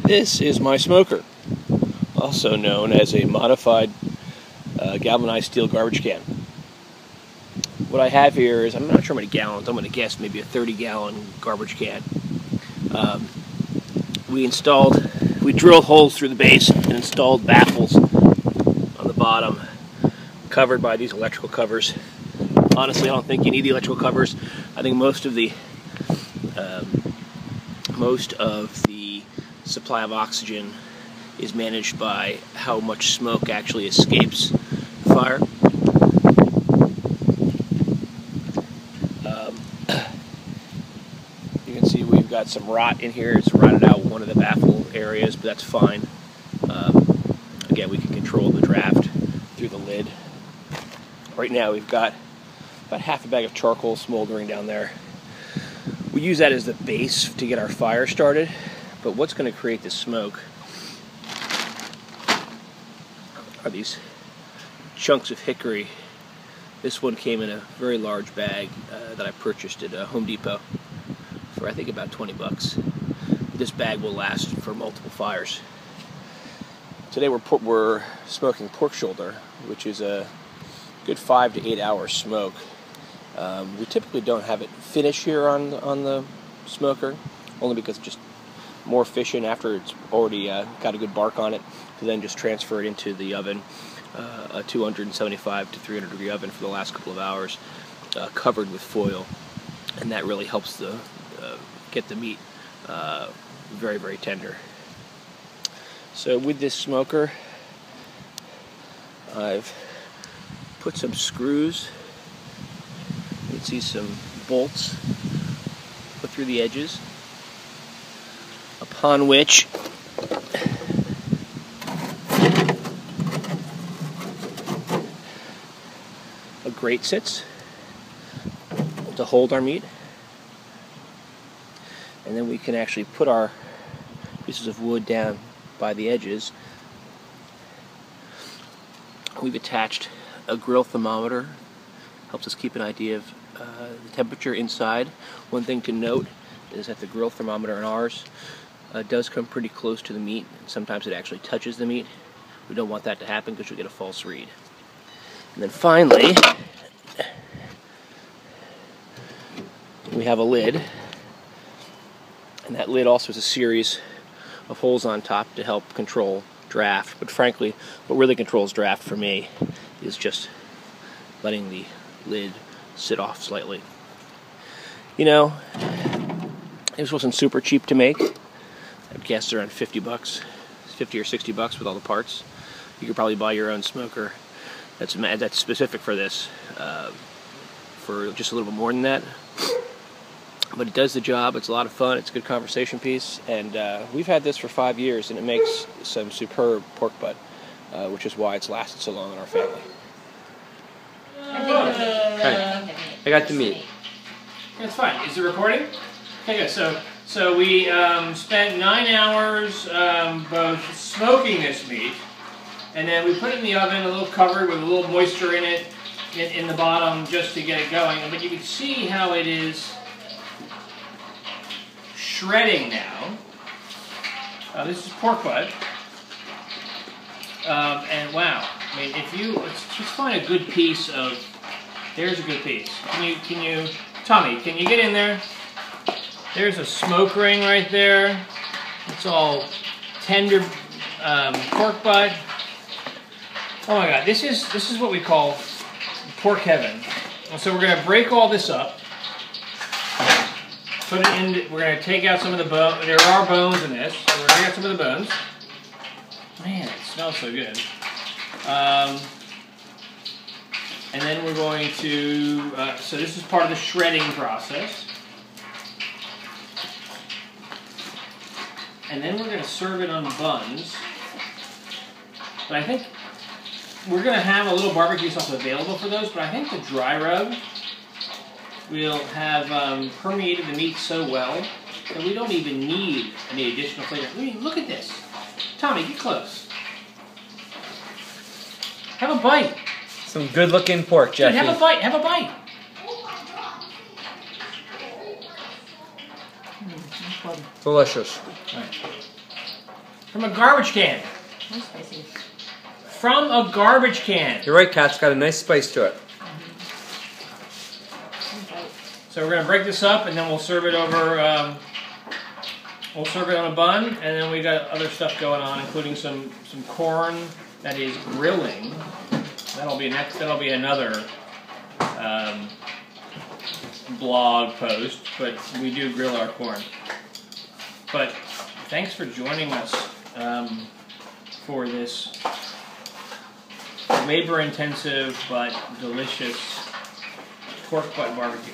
This is my smoker, also known as a modified galvanized steel garbage can. What I have here is, I'm not sure how many gallons, I'm going to guess maybe a 30-gallon garbage can. We drilled holes through the base and installed baffles on the bottom, covered by these electrical covers. Honestly, I don't think you need the electrical covers. I think most of the supply of oxygen is managed by how much smoke actually escapes the fire. You can see we've got some rot in here. It's rotted out one of the baffle areas, but that's fine. Again, we can control the draft through the lid. Right now we've got about half a bag of charcoal smoldering down there. We use that as the base to get our fire started, but what's going to create the smoke are these chunks of hickory. This one came in a very large bag that I purchased at Home Depot for I think about 20 bucks. This bag will last for multiple fires. Today we're smoking pork shoulder, which is a good 5 to 8 hour smoke. We typically don't have it finish here on the smoker, only because it's just more efficient after it's already got a good bark on it to then just transfer it into the oven, a 275 to 300 degree oven for the last couple of hours, covered with foil, and that really helps get the meat very, very tender. So with this smoker, I've put some screws. You can see some bolts put through the edges, upon which a grate sits to hold our meat, and then we can actually put our pieces of wood down by the edges. We've attached a grill thermometer, helps us keep an idea of the temperature inside. One thing to note is that the grill thermometer in ours does come pretty close to the meat, and sometimes it actually touches the meat. We don't want that to happen because you'll get a false read. And then finally, we have a lid, and that lid also has a series of holes on top to help control draft. But frankly, what really controls draft for me is just letting the lid sit off slightly. You know, this wasn't super cheap to make. I'd guess around 50 bucks, 50 or 60 bucks with all the parts. You could probably buy your own smoker that's specific for this for just a little bit more than that. But it does the job. It's a lot of fun. It's a good conversation piece, and we've had this for 5 years, and it makes some superb pork butt, which is why it's lasted so long in our family. Hi. I got the meat. That's fine. Is it recording? Okay, good. So we spent 9 hours both smoking this meat, and then we put it in the oven, a little covered with a little moisture in it, in the bottom, just to get it going. But you can see how it is shredding now. This is pork butt, and wow! I mean, let's just find a good piece of. There's a good piece. Can you, Tommy? Can you get in there? There's a smoke ring right there. It's all tender pork butt. Oh my God! This is what we call pork heaven. And so we're gonna break all this up. Put it in. We're going to take out some of the bones. There are bones in this. So we're going to take out some of the bones. Man, it smells so good. And then we're going to. So this is part of the shredding process. And then we're going to serve it on buns. But I think we're going to have a little barbecue sauce available for those. But I think the dry rub will have permeated the meat so well that we don't even need any additional flavor. I mean, look at this. Tommy, get close. Have a bite. Some good-looking pork, Jeffy. Dude, have a bite. Have a bite. Delicious. All right. From a garbage can. That's spicy. From a garbage can. You're right, Kat. It's got a nice spice to it. So we're gonna break this up, and then we'll serve it over. We'll serve it on a bun, and then we got other stuff going on, including some corn that is grilling. That'll be next. That'll be another blog post. But we do grill our corn. But thanks for joining us for this labor-intensive but delicious pork butt barbecue.